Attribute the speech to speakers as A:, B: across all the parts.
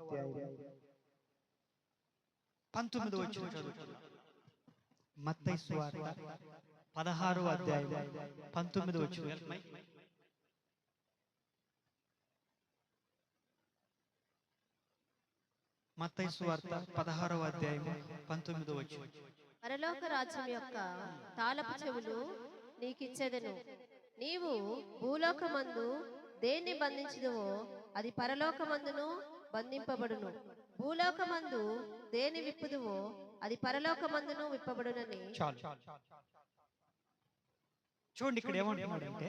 A: అధ్యాయం 19వ వచనం చదువుతున్నాం. మత్తయి సువార్త 16వ అధ్యాయం 19వ వచనం. మత్తయి సువార్త 16వ అధ్యాయం 19వ వచనం.
B: పరలోక రాజ్యం యొక్క తాళపు చెవులు నీకిచ్చెదను. నీవు భూలోకమందు దేన్ని బంధించుదువో అది పరలోకమందును బంధింపబడును, భూలోకమందు దేని విప్పుదువో అది పరలోకమందును విప్పబడునని.
A: చూడండి, ఇక్కడ ఏమంటున్నాడంటే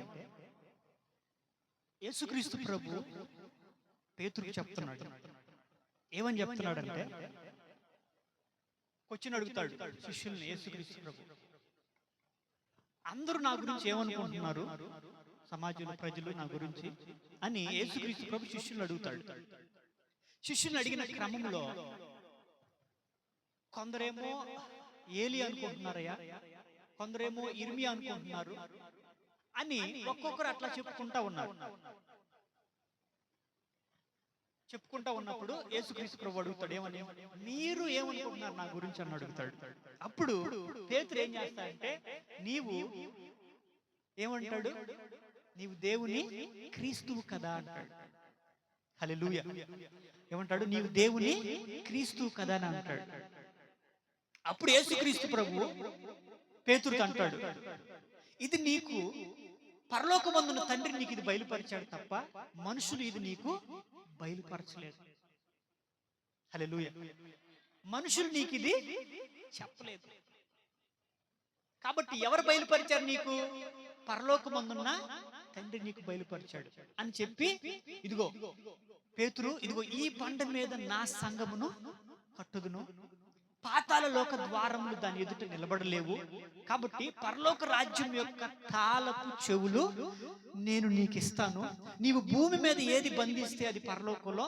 A: యేసుక్రీస్తు ప్రభు పేతురుకి చెప్తున్నాడు. ఏమని చెప్తున్నాడంటే, క్వశ్చన్ అడుగుతాడు శిష్యుల్ని యేసుక్రీస్తు ప్రభు. అందరూ నా గురించి ఏమనుకుంటున్నారు, సమాజంలో ప్రజలు నా గురించి అని యేసుక్రీస్తు ప్రభు శిష్యుల్ని అడుగుతాడు. శిష్యుల్ని అడిగిన క్రమంలో కొందరేమో ఏలి అనుకుంటున్నారయ్యా, కొందరేమో ఇర్మియా అనుకుంటున్నారు అని ఒక్కొక్కరు అట్లా చెప్పుకుంటా ఉన్నప్పుడు యేసుక్రీస్తు ప్రభు అడుగుతాడు, ఏమని, మీరు ఏమనుకుంటున్నారు నా గురించి అని అడుగుతాడు. అప్పుడు పేతురు ఏం చేస్తాడంటే, నీవు ఏమంటాడు, నీవు దేవుని క్రీస్తువు కదా అంటాడు. హల్లెలూయా. ఏమంటాడు, నీవు దేవుని క్రీస్తువు కదా అని అంటాడు. అప్పుడు యేసుక్రీస్తు ప్రభు పేతురుతో అంటాడు, ఇది నీకు పరలోకమందున్న తండ్రి నీకు ఇది బయలుపరిచాడు తప్ప మనుషులు ఇది నీకు బయలుపరచలేదు. హల్లెలూయా. మనుషులు నీకు ఇది చెప్పలేదు. కాబట్టి ఎవరు బయలుపరిచారు నీకు? పరలోకమందున్న తండ్రి నీకు బయలుపరిచాడు అని చెప్పి, ఇదిగో పేతురు, ఇదిగో ఈ బండ మీద నా సంఘమును కట్టుదును, పాతాళ లోక ద్వారములు దాని ఎదుట నిలబడలేవు. కాబట్టి పరలోక రాజ్యం యొక్క తాళపు చెవులు నేను నీకు ఇస్తాను. నీవు భూమి మీద ఏది బంధిస్తే అది పరలోకంలో,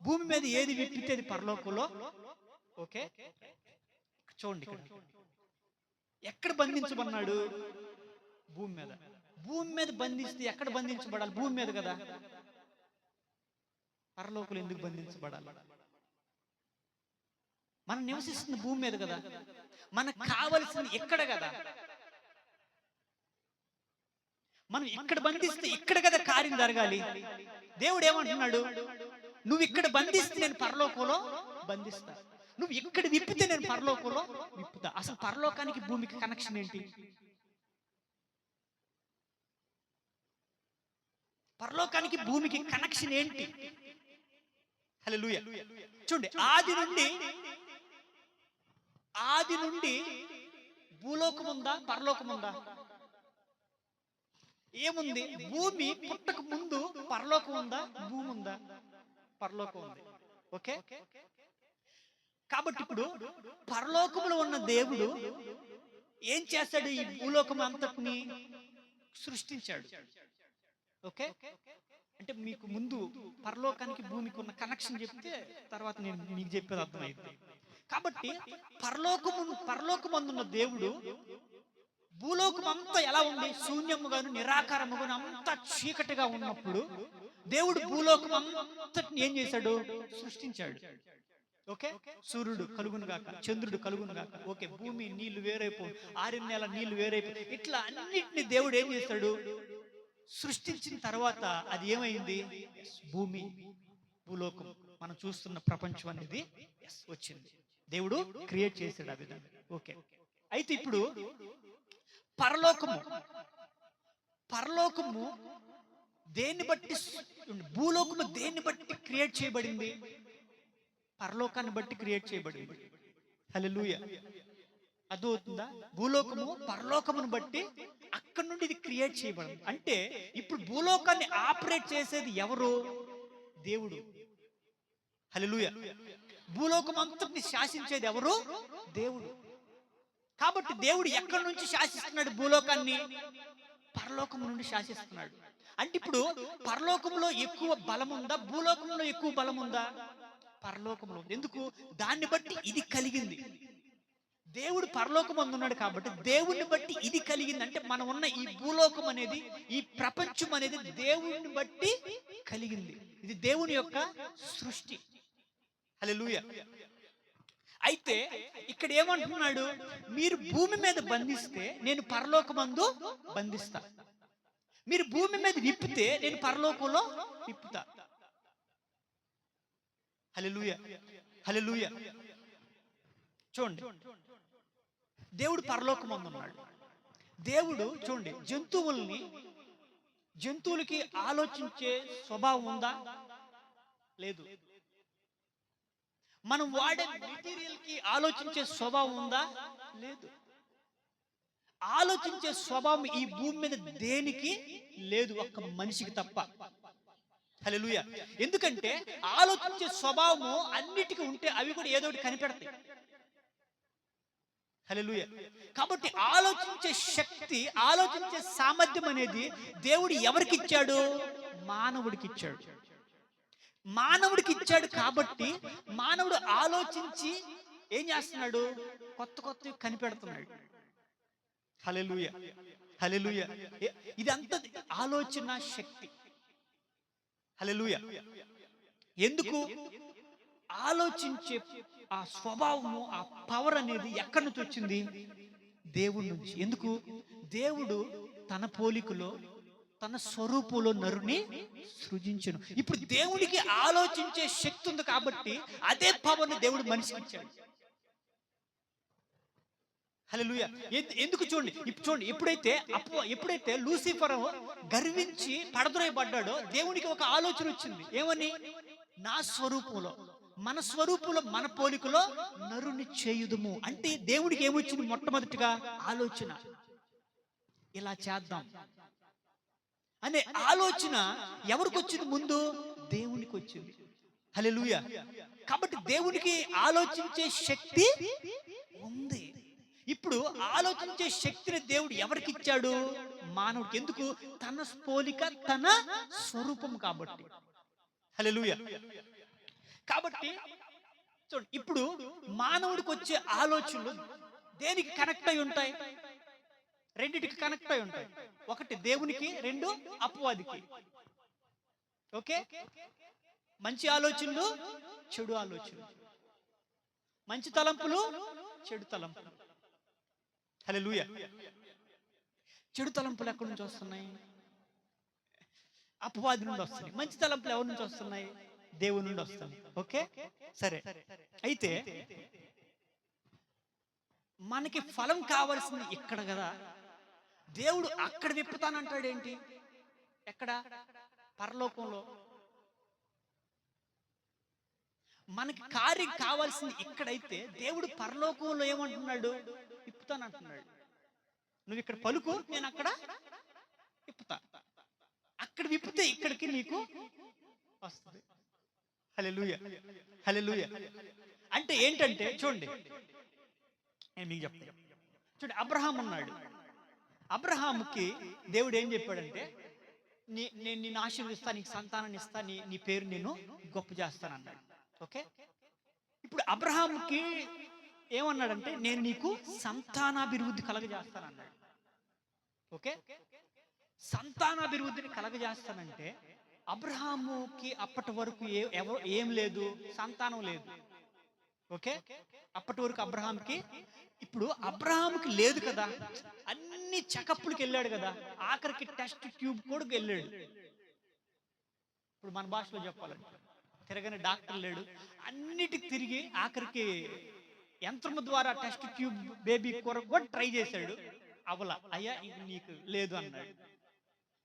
A: భూమి మీద ఏది విప్పితే అది పరలోకంలో. ఓకే, చూడండి, ఎక్కడ బంధించబడినాడు? భూమి మీద. భూమి మీద బంధిస్తే ఎక్కడ బంధించబడాలి? భూమి మీద కదా. పరలోకంలో ఎందుకు బంధించబడాలి? మనం నివసిస్తున్న భూమి మీద కదా. మనకు కావలసింది ఇక్కడ కదా. మనం ఇక్కడ బంధిస్తే ఇక్కడ కదా కార్యం జరగాలి. దేవుడు ఏమంటున్నాడు, నువ్వు ఇక్కడ బంధిస్తే నేను పరలోకంలో బంధిస్తా, నువ్వు ఇక్కడ విప్పితే నేను పరలోకంలో విప్పుతా. అసలు పరలోకానికి భూమికి కనెక్షన్ ఏంటి? పరలోకానికి భూమికి కనెక్షన్ ఏంటి? హల్లెలూయా. చూడండి, ఆది నుండి భూలోకం ఉందా, పరలోకం ఉందా? ఏముంది? భూమి పుట్టక ముందు పరలోకం ఉందా, భూమి ఉందా? పరలోకం ఉంది. ఓకే, కాబట్టి ఇప్పుడు పరలోకములో ఉన్న దేవుడు ఏం చేస్తాడు? ఈ భూలోకం అంతటిని సృష్టించాడు. ఓకే, అంటే మీకు ముందు పరలోకానికి భూమికి ఉన్న కనెక్షన్ చెప్తే తర్వాత నేను మీకు చెప్పేది అర్థమైంది. కాబట్టి పరలోకమందున్న దేవుడు భూలోకం అంతా ఎలా ఉంది? శూన్యముగాను నిరాకారముగాను అంతా చీకటిగా ఉన్నప్పుడు దేవుడు భూలోకం అంతటిని ఏం చేశాడు? సృష్టించాడు. ఓకే, సూర్యుడు కలుగును గాక, చంద్రుడు కలుగును గాక. ఓకే, భూమి నీళ్లు వేరైపో, ఆరిన నెల నీళ్లు వేరైపో, ఇట్లా అన్నిటిని దేవుడు ఏం చేశాడు? సృష్టించిన తర్వాత అది ఏమైంది? భూమి, భూలోకం, మనం చూస్తున్న ప్రపంచం అనేది వచ్చింది. దేవుడు క్రియేట్ చేశాడు ఆ విధంగా. ఓకే, అయితే ఇప్పుడు పరలోకము దేన్ని బట్టి, భూలోకము దేన్ని బట్టి క్రియేట్ చేయబడింది? పరలోకాన్ని బట్టి క్రియేట్ చేయబడింది. హల్లెలూయా. అర్థమవుతుందా? భూలోకము పరలోకమును బట్టి అక్కడి నుండి ఇది క్రియేట్ చేయబడింది. అంటే ఇప్పుడు భూలోకాన్ని ఆపరేట్ చేసేది ఎవరు? దేవుడు. హల్లెలూయా. భూలోకం అంతటిని శాసించేది ఎవరు? దేవుడు. కాబట్టి దేవుడు ఎక్కడి నుంచి శాసిస్తున్నాడు భూలోకాన్ని? పరలోకము నుండి శాసిస్తున్నాడు. అంటే ఇప్పుడు పరలోకంలో ఎక్కువ బలం ఉందా, భూలోకంలో ఎక్కువ బలం ఉందా? పరలోకంలో. ఎందుకు? దాన్ని బట్టి ఇది కలిగింది. దేవుడు పరలోకం అందున్నాడు కాబట్టి దేవుడిని బట్టి ఇది కలిగింది. అంటే మనం ఉన్న ఈ భూలోకం అనేది, ఈ ప్రపంచం అనేది దేవుడిని బట్టి కలిగింది. ఇది దేవుని యొక్క సృష్టి. హల్లెలూయా. అయితే ఇక్కడ ఏమంటున్నాడు? మీరు భూమి మీద బంధిస్తే నేను పరలోకమందు బంధిస్తా. మీరు భూమి మీద విప్పితే నేను పరలోకంలో విప్పుతా. హల్లెలూయా, హల్లెలూయా. చూడండి, దేవుడు పరలోకమందు ఉన్నాడు. దేవుడు చూడండి, జంతువులకి ఆలోచించే స్వభావం ఉందా? లేదు. మనం వాడే మెటీరియల్ కి ఆలోచించే స్వభావం ఉందా? లేదు. ఆలోచించే స్వభావం ఈ భూమి మీద దేనికి లేదు, ఒక్క మనిషికి తప్ప. హల్లెలూయా. ఎందుకంటే ఆలోచించే స్వభావము అన్నిటికీ ఉంటే అవి కూడా ఏదో ఒకటి కనిపెడతాయి. హల్లెలూయా. కాబట్టి ఆలోచించే శక్తి, ఆలోచించే సామర్థ్యం అనేది దేవుడు ఎవరికి ఇచ్చాడు? మానవుడికి ఇచ్చాడు. మానవుడికి ఇచ్చాడు కాబట్టి మానవుడు ఆలోచించి ఏం చేస్తున్నాడు? కొత్త కొత్తవి కనిపెడుతున్నాడు. హల్లెలూయా, హల్లెలూయా. ఇదంతా ఆలోచన శక్తి. హల్లెలూయా. ఎందుకు? ఆలోచించే ఆ స్వభావము, ఆ పవర్ అనేది ఎక్కడి నుంచి వచ్చింది? దేవుడి నుంచి. ఎందుకు? దేవుడు తన పోలికలో, తన స్వరూపంలో నరుని సృజించెను. ఇప్పుడు దేవుడికి ఆలోచించే శక్తి ఉంది కాబట్టి అదే పవర్ని దేవుడు మనిషికి ఇచ్చాడు. హల్లెలూయా. ఎందుకు? చూడండి, ఎప్పుడైతే లూసిఫర్ గర్వించి పడద్రోయబడ్డాడో దేవునికి ఒక ఆలోచన వచ్చింది. ఏమని? నా స్వరూపంలో, మన స్వరూపంలో, మన పోలికలో నరుని చేయుదుము. అంటే దేవుడికి ఏమొచ్చింది? మొట్టమొదటిగా ఆలోచన, ఇలా చేద్దాం అనే ఆలోచన ఎవరికి వచ్చింది? ముందు దేవునికి వచ్చింది. హల్లెలూయా. కాబట్టి దేవునికి ఆలోచించే శక్తి ఉంది. ఇప్పుడు ఆలోచించే శక్తిని దేవుడు ఎవరికి ఇచ్చాడు? మానవుడికి. ఎందుకు? తన పోలిక, తన స్వరూపం కాబట్టి. హల్లెలూయా. కాబట్టి చూడండి, ఇప్పుడు మానవుడికి వచ్చే ఆలోచనలు దేనికి కనెక్ట్ అయి ఉంటాయి? రెండిటికి కనెక్ట్ అయి ఉంటాయి. ఒకటి దేవునికి, రెండు అపవాదికి. ఓకే. మంచి ఆలోచనలు, చెడు ఆలోచనలు. మంచి తలంపులు, చెడు తలంపులు. హల్లెలూయా. చెడు తలంపులు ఎక్కడి నుంచి వస్తున్నాయి? అపవాది నుండి వస్తున్నాయి. మంచి తలంపులు ఎవరి నుంచి వస్తున్నాయి? దేవుని నుండి వస్తున్నాయి. ఓకే, సరే. అయితే మనకి ఫలం కావాల్సింది ఇక్కడ కదా. దేవుడు అక్కడ విప్పుతానంటాడు. ఏంటి? ఎక్కడ? పరలోకంలో. మనకి కార్యం కావాల్సింది ఇక్కడైతే దేవుడు పరలోకంలో ఏమంటున్నాడు? విప్పుతానంటున్నాడు. నువ్వు ఇక్కడ పలుకు, నేను అక్కడ విప్పుతా. అక్కడ విప్పితే ఇక్కడికి నీకు వస్తుంది. హల్లెలూయా, హల్లెలూయా. అంటే ఏంటంటే చూడండి, నేను మీకు చెప్తాను. చూడండి, అబ్రహాం ఉన్నాడు. అబ్రహాముకి దేవుడు ఏం చెప్పాడంటే, నేను నిన్ను ఆశీర్వదిస్తా, నీకు సంతానాన్ని ఇస్తా, నీ పేరు నేను గొప్ప చేస్తాను అన్నాడు. ఓకే. ఇప్పుడు అబ్రహాముకి ఏమన్నాడంటే, నేను నీకు సంతానాభివృద్ధి కలగజేస్తాను అన్నాడు. ఓకే. సంతానాభివృద్ధిని కలగజేస్తానంటే అబ్రహాముకి అప్పటి వరకు ఏం లేదు, సంతానం లేదు. ఓకే. అప్పటి వరకు అబ్రహాంకి, ఇప్పుడు అబ్రహాంకి లేదు కదా, అన్ని చెకప్లకి వెళ్ళాడు కదా, ఆఖరికి టెస్ట్ ట్యూబ్ కూడా వెళ్ళాడు. ఇప్పుడు మన భాషలో చెప్పాలంటే తిరగని డాక్టర్ లేడు. అన్నిటికి తిరిగి ఆఖరికి యంత్రము ద్వారా టెస్ట్ ట్యూబ్ బేబీ కొరకు కూడా ట్రై చేశాడు. అవలా, అయ్యా నీకు లేదు అన్నాడు.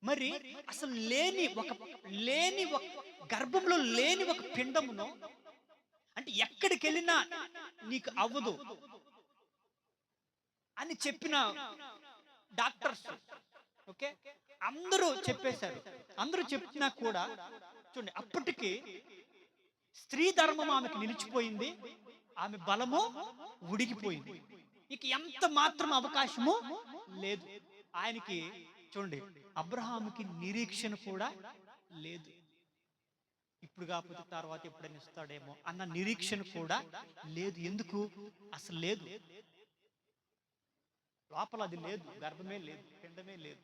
A: మరి అసలు లేని ఒక గర్భంలో లేని ఒక పిండమును, అంటే ఎక్కడికి వెళ్ళినా నీకు అవ్వదు అని చెప్పిన డాక్టర్స్, ఓకే, అందరూ చెప్పేశారు. అందరూ చెప్పినా కూడా చూడండి, అప్పటికి స్త్రీ ధర్మం ఆమెకు నిలిచిపోయింది, ఆమె బలము ఉడిగిపోయింది. ఇక ఎంత మాత్రం అవకాశము లేదు ఆయనకి. చూడండి, అబ్రహాముకి నిరీక్షణ కూడా లేదు. ఇప్పుడు కాకపోతే తర్వాత ఎప్పుడైనా ఇస్తాడేమో అన్న నిరీక్షణ కూడా లేదు. ఎందుకు? అసలు లేదు, లోపల అది లేదు, గర్భమే లేదు, పిండమే లేదు.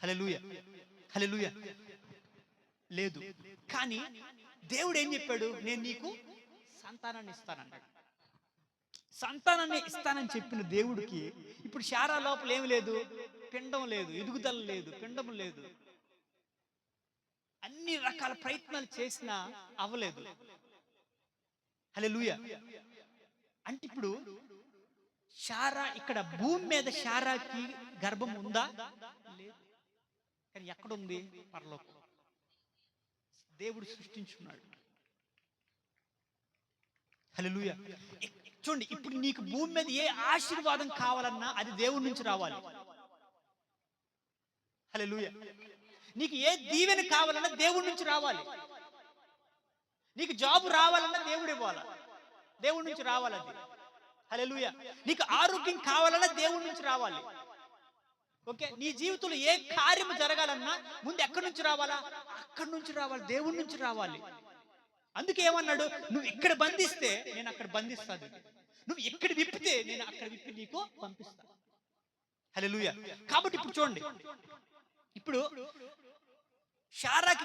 A: హల్లెలూయా, హల్లెలూయా. లేదు. కానీ దేవుడు ఏం చెప్పాడు? నేను నీకు సంతానాన్ని ఇస్తానన్నాడు. సంతానాన్ని ఇస్తానని చెప్పిన దేవుడికి ఇప్పుడు శారా లోపల ఏమి లేదు? పిండం లేదు, ఎదుగుదల లేదు, పిండం లేదు. అన్ని రకాల ప్రయత్నాలు చేసినా అవ్వలేదు. హల్లెలూయా. అంటే ఇప్పుడు శారా, ఇక్కడ భూమి మీద శారాకి గర్భం ఉందా? లేదు. కానీ ఎక్కడుంది? పరలోకం. దేవుడు సృష్టించున్నాడు. హల్లెలూయా. చూడండి, ఇప్పుడు నీకు భూమి మీద ఏ ఆశీర్వాదం కావాలన్నా అది దేవుడి నుంచి రావాలి. హల్లెలూయా. నీకు ఏ దీవెన కావాలన్నా దేవుడి నుంచి రావాలి. నీకు జాబ్ రావాలన్నా దేవుడు ఇవ్వాలి, దేవుడి నుంచి రావాలి అది. హల్లెలూయా. నీకు ఆరోగ్యం కావాలన్నా దేవుడి నుంచి రావాలి. ఓకే, నీ జీవితంలో ఏ కార్యము జరగాలన్నా ముందు ఎక్కడి నుంచి రావాలా? అక్కడి నుంచి రావాలి, దేవుడి నుంచి రావాలి. అందుకే ఏమన్నాడు? నువ్వు ఇక్కడ బంధిస్తే నేను అక్కడ బంధిస్తాను, నువ్వు ఇక్కడ విప్పితే నేను అక్కడ విప్పి నీకు పంపిస్తాను. హల్లెలూయా. కాబట్టి ఇప్పుడు చూడండి, ఇప్పుడు శారాకి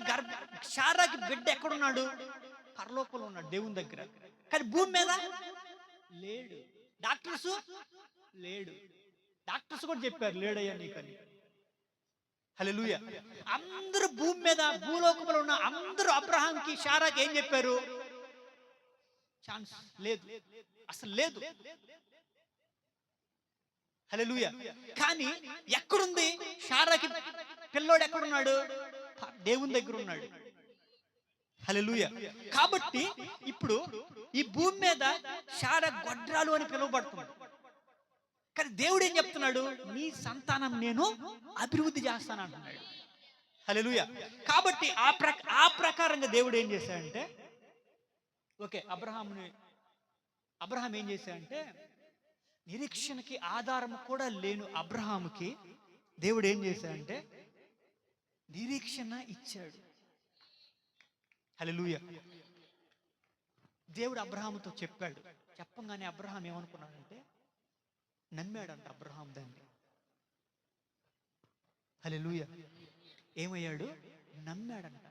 A: బిడ్డ ఎక్కడున్నాడు? పరలోకంలో ఉన్నాడు, దేవుని దగ్గర. కానీ భూమి మీద లేడు. డాక్టర్స్ లేడు. డాక్టర్స్ కూడా చెప్పారు లేడయ్యా నీకని. హల్లెలూయా. అందరూ భూమి మీద, భూలోకంలో ఉన్న అందరూ అబ్రహాంకి, శారాకి ఏం చెప్పారు? ఛాన్స్ లేదు, అసలు లేదు. హల్లెలూయా. కానీ ఎక్కడుంది శారాకి పిల్లోడు? ఎక్కడున్నాడు? దేవుని దగ్గర ఉన్నాడు. హల్లెలూయా. కాబట్టి ఇప్పుడు ఈ భూమి మీద శారా గొడ్రాలు అని పిలువబడుతున్నాడు. కానీ దేవుడు ఏం చెప్తున్నాడు? నీ సంతానం నేను అభివృద్ధి చేస్తాను అంటున్నాడు. హల్లెలూయా. కాబట్టి ఆ ప్రకారంగా దేవుడు ఏం చేశాడంటే, ఓకే, అబ్రహాం ఏం చేశాడంటే, నిరీక్షణకి ఆధారం కూడా లేను అబ్రహాముకి దేవుడు ఏం చేశాడంటే నిరీక్షణ ఇచ్చాడు. హల్లెలూయా. దేవుడు అబ్రహాముతో చెప్పాడు. చెప్పంగానే అబ్రహాం ఏమనుకున్నాడంటే నమ్మాడంట అబ్రహాం దాన్ని. హల్లెలూయా. ఏమయ్యాడు? నమ్మాడంట.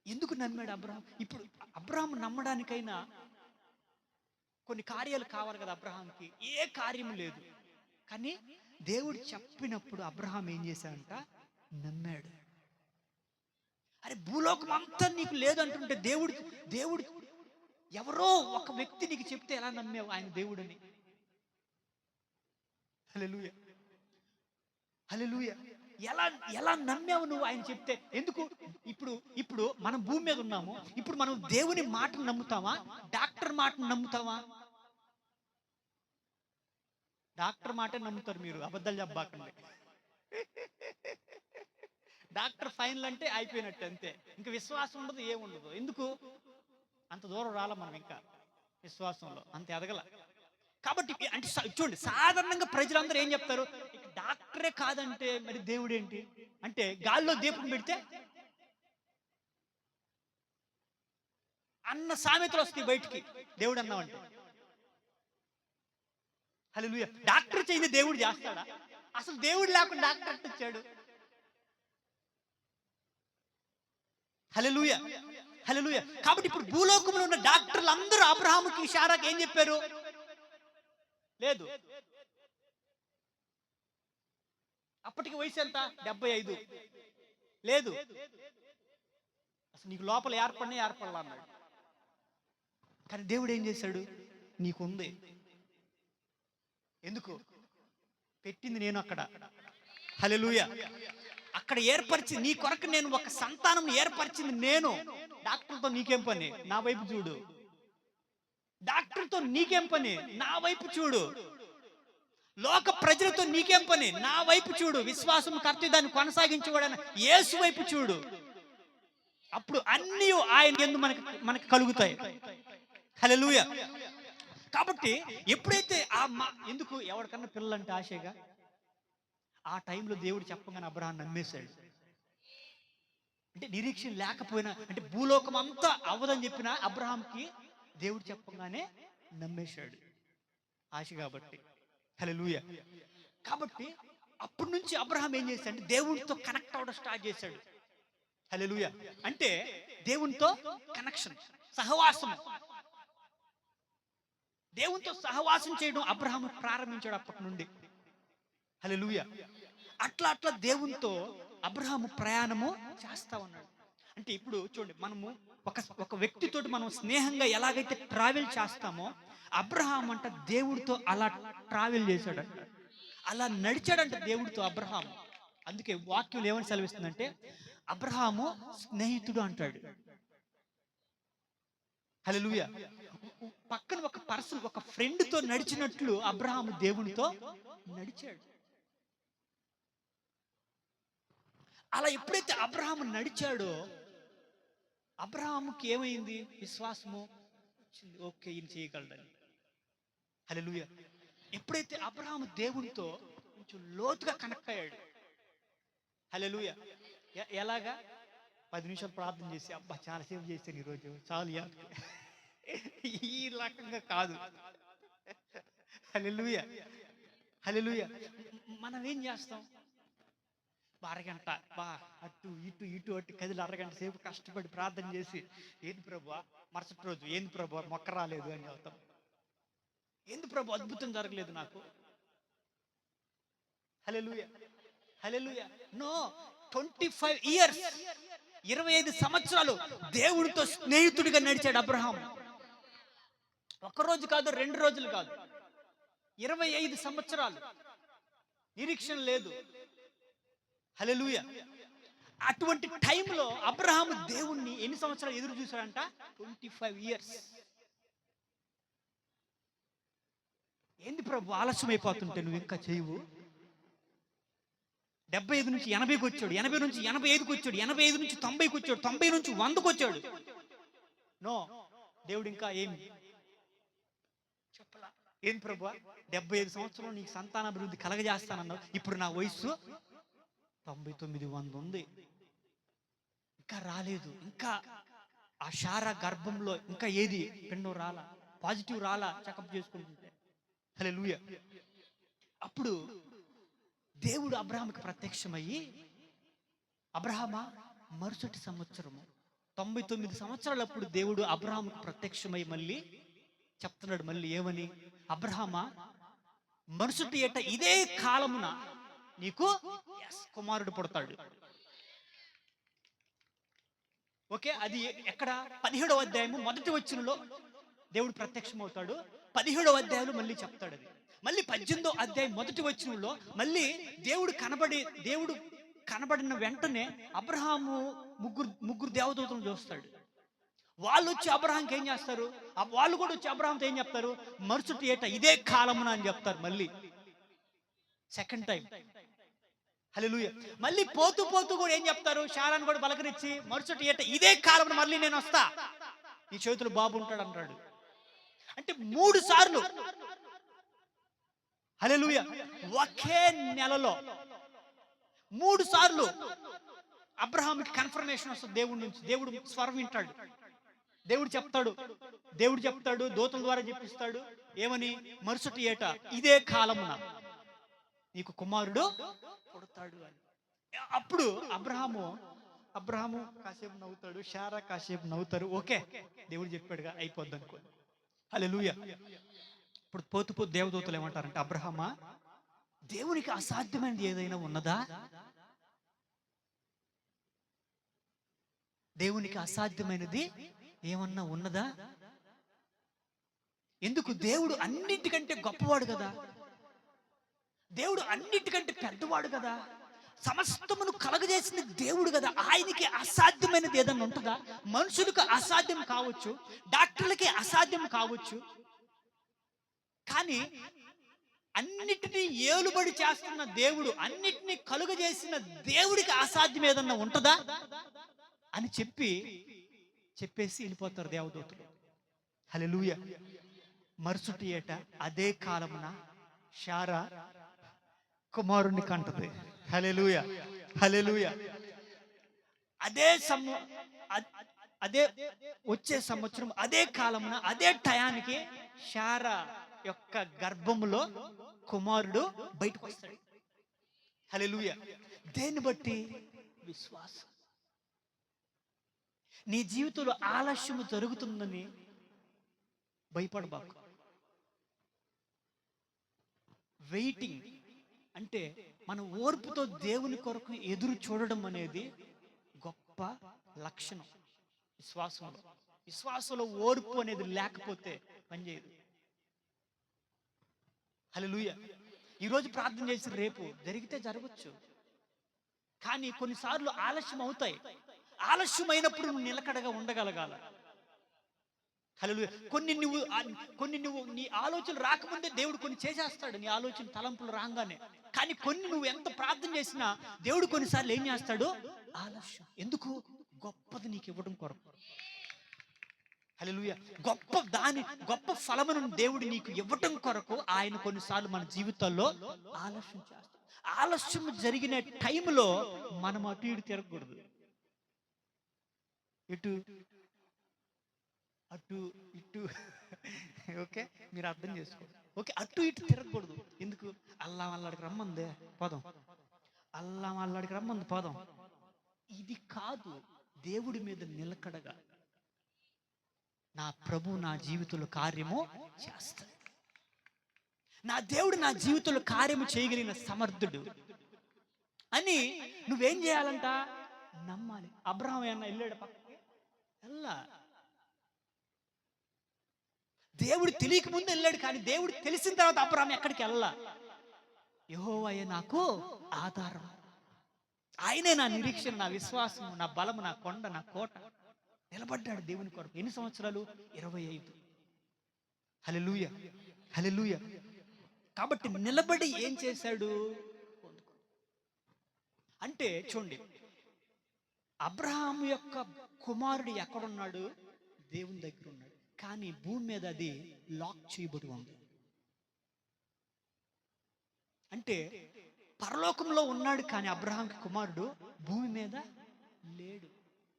A: ఎందుకు నమ్మాడు అబ్రహాం? ఇప్పుడు అబ్రహాం నమ్మడానికైనా కొన్ని కార్యాలు కావాలి కదా అబ్రహాంకి. ఏ కార్యం లేదు. కానీ దేవుడు చెప్పినప్పుడు అబ్రహాం ఏం చేశాడంట? నమ్మాడు. అరే, భూలోకం అంతా నీకు లేదు అంటుంటే దేవుడు ఎవరో ఒక వ్యక్తి నీకు చెప్తే ఎలా నమ్మావు ఆయన దేవుడని? హల్లెలూయా. హల్లెలూయా. ఎలా నమ్మావు నువ్వు ఆయన చెప్తే? ఎందుకు? ఇప్పుడు మనం భూమి మీద ఉన్నాము. ఇప్పుడు మనం దేవుని మాటను నమ్ముతావా? డాక్టర్ మాటను నమ్ముతావా? డాక్టర్ మాటే నమ్ముతారు మీరు, అబద్ధాలు చెప్పబాకండి. డాక్టర్ ఫైనల్ అంటే అయిపోయినట్టు, అంతే. ఇంకా విశ్వాసం ఉండదు, ఏముండదు. ఎందుకు? అంత దూరం రాల మనం, ఇంకా విశ్వాసంలో అంత ఎదగల. కాబట్టి అంటే చూడండి, సాధారణంగా ప్రజలందరూ ఏం చెప్తారు? డాక్టరే కాదంటే మరి దేవుడు ఏంటి అంటే, గాల్లో దీపం పెడితే అన్న సామెతలు వస్తాయి బయటికి దేవుడు అన్నామంటే. హల్లెలూయా. డాక్టర్ చేయింది దేవుడు చేస్తాడా? అసలు దేవుడు లేకుండా డాక్టర్ అంటే వచ్చాడు. హల్లెలూయా. హల్లెలూయా. కాబట్టి ఇప్పుడు భూలోకంలో ఉన్న డాక్టర్లు అందరూ అబ్రహాముకి, శారాకి ఏం చెప్పారు? లేదు. అప్పటికి వయసు ఎంత? 75. లేదు, అసలు నీకు లోపల ఏర్పడలా అన్నాడు. కానీ దేవుడు ఏం చేశాడు? నీకుంది. ఎందుకు? పెట్టింది నేను అక్కడ. హల్లెలూయా. అక్కడ ఏర్పరిచి నీ కొరకు నేను ఒక సంతానం ఏర్పరిచింది నేను. డాక్టర్తో నీకేం పని? నా వైపు చూడు. డాక్టర్తో నీకేం పని? నా వైపు చూడు. లోక ప్రజలతో నీకేం పని? నా వైపు చూడు. విశ్వాసం కర్త దాన్ని కొనసాగించుకోవడానికి యేసు వైపు చూడు. అప్పుడు అన్నీ ఆయన యందు మనకు కలుగుతాయి. హల్లెలూయా. కాబట్టి ఎప్పుడైతే ఎందుకు ఎవరికన్నా పిల్లలంటే ఆశగా, ఆ టైంలో దేవుడు చెప్పగానే అబ్రహాం నమ్మేశాడు. అంటే నిరీక్షణ లేకపోయినా, అంటే భూలోకం అంతా అవ్వదని చెప్పిన అబ్రహాంకి దేవుడు చెప్పగానే నమ్మేశాడు, ఆశ కాబట్టి. హల్లెలూయా. కాబట్టి అప్పటి నుంచి అబ్రహాం ఏం చేశాడు, దేవుడితో కనెక్ట్ అవ్వడం స్టార్ట్ చేశాడు. హల్లెలూయా. అంటే దేవునితో కనెక్షన్, సహవాసం, దేవునితో సహవాసం చేయడం అబ్రహాము ప్రారంభించాడు అప్పటి నుండి. హల్లెలూయా. అట్లా అట్లా దేవునితో అబ్రహాము ప్రయాణము చేస్తా ఉన్నాడు. అంటే ఇప్పుడు చూడండి, మనము ఒక వ్యక్తితోటి మనం స్నేహంగా ఎలాగైతే ట్రావెల్ చేస్తామో, అబ్రహాం అంట దేవుడితో అలా ట్రావెల్ చేశాడంట, అలా నడిచాడంట దేవుడితో అబ్రహాము. అందుకే వాక్యం ఏమని సెలవిస్తుందంటే అబ్రహాము స్నేహితుడు అంటాడు. హల్లెలూయా. పక్కన ఒక పర్సన్, ఒక ఫ్రెండ్ తో నడిచినట్లు అబ్రహాము దేవునితో నడిచాడు. అలా ఎప్పుడైతే అబ్రహాము నడిచాడో అబ్రహాముకి ఏమైంది, విశ్వాసము వచ్చింది. ఓకే, ఈయన చేయగలడని. హల్లెలూయా. ఎప్పుడైతే అబ్రహాము దేవునితో కొంచెం లోతుగా కనెక్ట్ అయ్యాడు. హల్లెలూయా. ఎలాగా? 10 నిమిషాలు ప్రార్థన చేసి, అబ్బా చాలా సేపు చేశాను ఈరోజు, చాలు ఈ రకంగా కాదు. హల్లెలూయా. హల్లెలూయా. మనం ఏం చేస్తాం, అరగంట అటు ఇటు ఇటు అటు కదిలి అరగంట సేపు కష్టపడి ప్రార్థన చేసి, ఏంది ప్రభువా మరుసటి రోజు, ఏంది ప్రభువా మొక్క రాలేదు అని చెప్తాం. ఏంది ప్రభు అద్భుతం జరగలేదు నాకు. హల్లెలూయా. హల్లెలూయా. నో, 25 ఇయర్స్, 25 సంవత్సరాలు దేవుడితో స్నేహితుడిగా నడిచాడు అబ్రహాం. ఒక్కరోజు కాదు, 2 రోజులు కాదు, 25 సంవత్సరాలు. నిరీక్షణ లేదు. హల్లెలూయా. అటువంటి టైంలో అబ్రహాము దేవుణ్ణి ఎన్ని సంవత్సరాలు ఎదురు చూశాడంట? 25 ఇయర్స్. ఏంది ప్రభు ఆలస్యం అయిపోతుంటే నువ్వు ఇంకా చేయవు? 75 నుంచి 80కి వచ్చాడు, 80 నుంచి 85కి వచ్చాడు, 85 నుంచి 90కి వచ్చాడు, 90 నుంచి 100కి వచ్చాడు. నో, దేవుడు ఇంకా ఏం చెప్పలా. ఏం ప్రభు 75 సంవత్సరాలు నీకు సంతానాభివృద్ధి కలగజేస్తానన్నావు, ఇప్పుడు నా వయస్సు 99, 100 ఉంది, ఇంకా రాలేదు. ఇంకా ఆ శారా గర్భంలో ఇంకా ఏది పెండో రాలా, పాజిటివ్ రాలా, చెకప్ చేసుకుంటుంటే. హల్లెలూయా. అప్పుడు దేవుడు అబ్రహాముకి ప్రత్యక్షమయ్యి, అబ్రహామా మరుసటి సంవత్సరము 99 సంవత్సరాలు అప్పుడు దేవుడు అబ్రహాముకి ప్రత్యక్షమై మళ్ళీ చెప్తున్నాడు. మళ్ళీ ఏమని? అబ్రహామా మరుసటి ఏట ఇదే కాలమున నీకు కుమారుడు పుడతాడు. ఓకే, అది ఎక్కడ? 17వ అధ్యాయము మొదటి వచనంలో దేవుడు ప్రత్యక్షమవుతాడు. 17వ అధ్యాయంలో మళ్ళీ చెప్తాడు అది. మళ్ళీ 18వ అధ్యాయం మొదటి వచనంలో మళ్ళీ దేవుడు కనబడిన వెంటనే అబ్రహాము ముగ్గురు దేవదూతలను చూస్తాడు. వాళ్ళు వచ్చి అబ్రహాంకి ఏం చేస్తారు? వాళ్ళు కూడా వచ్చి అబ్రహాంతో ఏం చెప్తారు? మరుసటి ఏట ఇదే కాలమున అని చెప్తారు. మళ్ళీ సెకండ్ టైం. హల్లెలూయా. మళ్ళీ పోతూ పోతూ కూడా ఏం చెప్తారు? శారాను కూడా పలకరించి మరుసటి ఏట ఇదే కాలమున మళ్ళీ నేను వస్తా, ఈ చేతులు బాబు ఉంటాడు అంటాడు. అంటే 3 సార్లు, హల్లెలూయా, ఒకే నెలలో 3 సార్లు అబ్రహాముకి కన్ఫర్మేషన్ వస్తుంది దేవుడి నుంచి. దేవుడు స్వరం వింటాడు, దేవుడు చెప్తాడు, దూతల ద్వారా చెప్పిస్తాడు. ఏమని? మరుసటి ఏట ఇదే కాలమున నీకు కుమారుడు పుడతాడు అని. అప్పుడు అబ్రహాము కాసేపు నవ్వుతాడు, శారా కాసేపు నవ్వుతారు. ఓకే, దేవుడు చెప్పాడుగా, అయిపోద్ది అనుకో. హల్లెలూయా. ఇప్పుడు పోతూ దేవదూతలు ఏమంటారంటే, అబ్రహామా దేవునికి అసాధ్యమైనది ఏదైనా ఉన్నదా? దేవునికి అసాధ్యమైనది ఏమన్నా ఉన్నదా? ఎందుకు? దేవుడు అన్నిటికంటే గొప్పవాడు కదా, దేవుడు అన్నిటికంటే పెద్దవాడు కదా, సమస్తమును కలగజేసిన దేవుడు కదా. ఆయనకి అసాధ్యమైనది ఏదన్నా ఉంటుందా? మనుషులకు అసాధ్యం కావచ్చు, డాక్టర్లకి అసాధ్యం కావచ్చు, కానీ అన్నిటినీ ఏలుబడి చేస్తున్న దేవుడు, అన్నిటినీ కలుగజేసిన దేవుడికి అసాధ్యం ఏదన్నా ఉంటుందా అని చెప్పేసి వెళ్ళిపోతారు దేవదూతలు. హల్లెలూయా. మరుసటి ఏట అదే కాలమున శారా కుమారుణ్ణి కంటది. హల్లెలూయా. హల్లెలూయా. అదే వచ్చే సంవత్సరం అదే కాలమున అదే టయానికి శారా యొక్క గర్భములో కుమారుడు బయటకు వస్తాడు. హల్లెలూయా. దేన్ని బట్టి? విశ్వాసం. నీ జీవితంలో ఆలస్యము జరుగుతుందని భయపడబాకు. వెయిటింగ్ అంటే మన ఓర్పుతో దేవుని కొరకు ఎదురు చూడడం అనేది గొప్ప లక్షణం విశ్వాసంలో. విశ్వాసంలో ఓర్పు అనేది లేకపోతే పనిచేయదు. హల్లెలూయా. ఈరోజు ప్రార్థన చేసి రేపు జరిగితే జరగచ్చు, కానీ కొన్నిసార్లు ఆలస్యం అవుతాయి. ఆలస్యమైనప్పుడు నువ్వు నిలకడగా ఉండగలగాల. హల్లెలూయా. కొన్ని నువ్వు నీ ఆలోచన రాకముందే దేవుడు కొన్ని చేసేస్తాడు, నీ ఆలోచన తలంపులు రాగానే. కానీ కొన్ని నువ్వు ఎంత ప్రార్థన చేసినా దేవుడు కొన్నిసార్లు ఏం చేస్తాడు? ఆలస్యం. ఎందుకు? గొప్పది నీకు ఇవ్వడం కొరకు. హల్లెలూయా. గొప్ప ఫలమును దేవుడు నీకు ఇవ్వటం కొరకు ఆయన కొన్నిసార్లు మన జీవితాల్లో ఆలస్యం చేస్తాడు. ఆలస్యం జరిగిన టైంలో మనం అటు ఇటు తిరగకూడదు. ఇటు అటు ఇటు ఓకే, మీరు అర్థం చేసుకోండి. ఓకే, అటు ఇటు తిరగకూడదు. ఎందుకు? అల్లాడికి రమ్మందే పోదాం, అల్లాడికి రమ్మంది పోదాం. ఇది కాదు. దేవుడి మీద నిలకడగా, నా ప్రభు నా జీవితంలో కార్యము చేస్తాడు, నా దేవుడు నా జీవితంలో కార్యము చేయగలిగిన సమర్థుడు అని నువ్వేం చేయాలంట? నమ్మాలి. అబ్రహాం ఏమన్నా వెళ్ళాడు పక్కకి? వెళ్ళా. దేవుడు తెలియక ముందు వెళ్ళాడు, కానీ దేవుడు తెలిసిన తర్వాత అబ్రహాం ఎక్కడికి వెళ్ళా. యెహోవాయే నాకు ఆధారం, ఆయనే నా నిరీక్షణ, నా విశ్వాసం, నా బలము, నా కొండ, నా కోట. నిలబడ్డాడు దేవుని కొరకు. ఎన్ని సంవత్సరాలు? 25. హల్లెలూయా, హల్లెలూయా. కాబట్టి నిలబడి ఏం చేశాడు అంటే, చూడండి, అబ్రహాం యొక్క కుమారుడు ఎక్కడున్నాడు? దేవుని దగ్గర ఉన్నాడు. కానీ భూమి మీద అది లాక్ చేయబడి ఉంది. అంటే పరలోకంలో ఉన్నాడు, కానీ అబ్రహాంకి కుమారుడు భూమి మీద లేడు.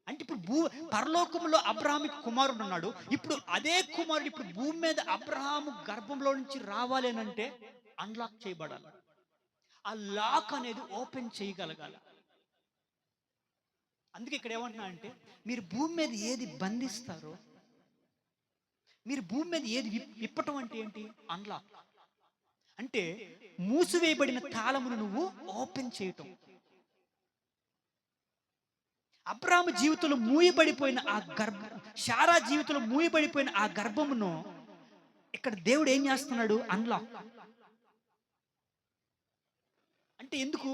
A: అంటే ఇప్పుడు పరలోకంలో అబ్రహాంకి కుమారుడు ఉన్నాడు. ఇప్పుడు అదే కుమారుడు ఇప్పుడు భూమి మీద అబ్రహాము గర్భంలో నుంచి రావాలి అని అంటే అన్లాక్ చేయబడాలి. ఆ లాక్ అనేది ఓపెన్ చేయగలగాలి. అందుకే ఇక్కడ ఏమంటున్నా అంటే, మీరు భూమి మీద ఏది బంధిస్తారో, మీరు భూమి మీద ఏది విప్పటం అంటే ఏంటి? అన్లాక్ అంటే మూసివేయబడిన తాళమును నువ్వు ఓపెన్ చేయటం. అబ్రాహాము జీవితంలో మూయబడిపోయిన ఆ శారా జీవితంలో మూయబడిపోయిన ఆ గర్భమును ఇక్కడ దేవుడు ఏం చేస్తున్నాడు? అన్లాక్. అంటే ఎందుకు?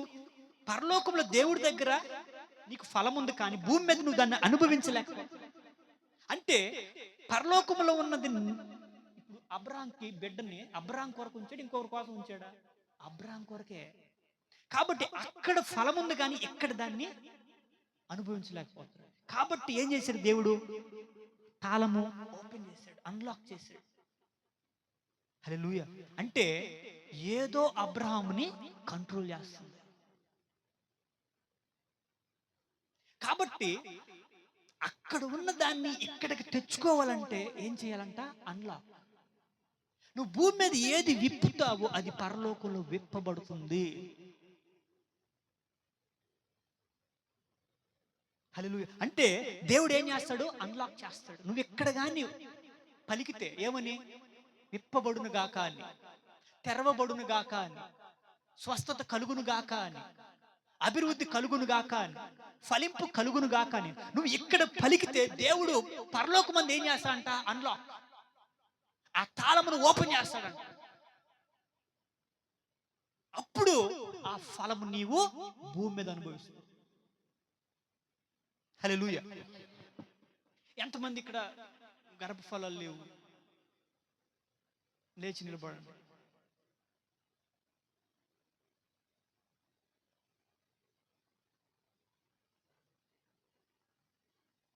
A: పరలోకంలో దేవుడి దగ్గర నీకు ఫలం ఉంది, కానీ భూమి మీద నువ్వు దాన్ని అనుభవించలేకపోతున్నావు. అంటే పరలోకంలో ఉన్నది ఇప్పుడు అబ్రహాంకి బిడ్డని అబ్రహాం కొరకు ఉంచాడు, ఇంకొకరి కోసం ఉంచాడా? అబ్రహాం కొరకే. కాబట్టి అక్కడ ఫలం ఉంది, కానీ ఇక్కడ దాన్ని అనుభవించలేకపోతున్నాడు. కాబట్టి ఏం చేశాడు దేవుడు? తాళము ఓపెన్ చేశాడు, అన్లాక్ చేశాడు. హల్లెలూయా. అంటే ఏదో అబ్రహాముని కంట్రోల్ చేస్తుంది. కాబట్టి అక్కడ ఉన్న దాన్ని ఇక్కడికి తెచ్చుకోవాలంటే ఏం చేయాలంట? అన్లాక్. నువ్వు భూమి మీద ఏది విప్పుతావో అది పరలోకంలో విప్పబడుతుంది. హల్లెలూయా. అంటే దేవుడు ఏం చేస్తాడు? అన్లాక్ చేస్తాడు. నువ్వు ఎక్కడ కానీ పలికితే ఏమని? విప్పబడును గాక అని, తెరవబడును గాక అని, స్వస్థత కలుగును గాక అని, అభివృద్ధి కలుగును గాక అని, ఫలింపు కలుగును గాక అని నువ్వు ఇక్కడ పలికితే దేవుడు పరలోకమందు ఏం చేస్తాడంట? అన్లాక్. ఆ తాళమును ఓపెన్ చేస్తాడంట. అప్పుడు ఆ ఫలము నీవు భూమి మీద అనుభవిస్తావు. హల్లెలూయా. ఎంతమంది ఇక్కడ గర్భఫలాలు లేవు? లేచి నిలబడండి.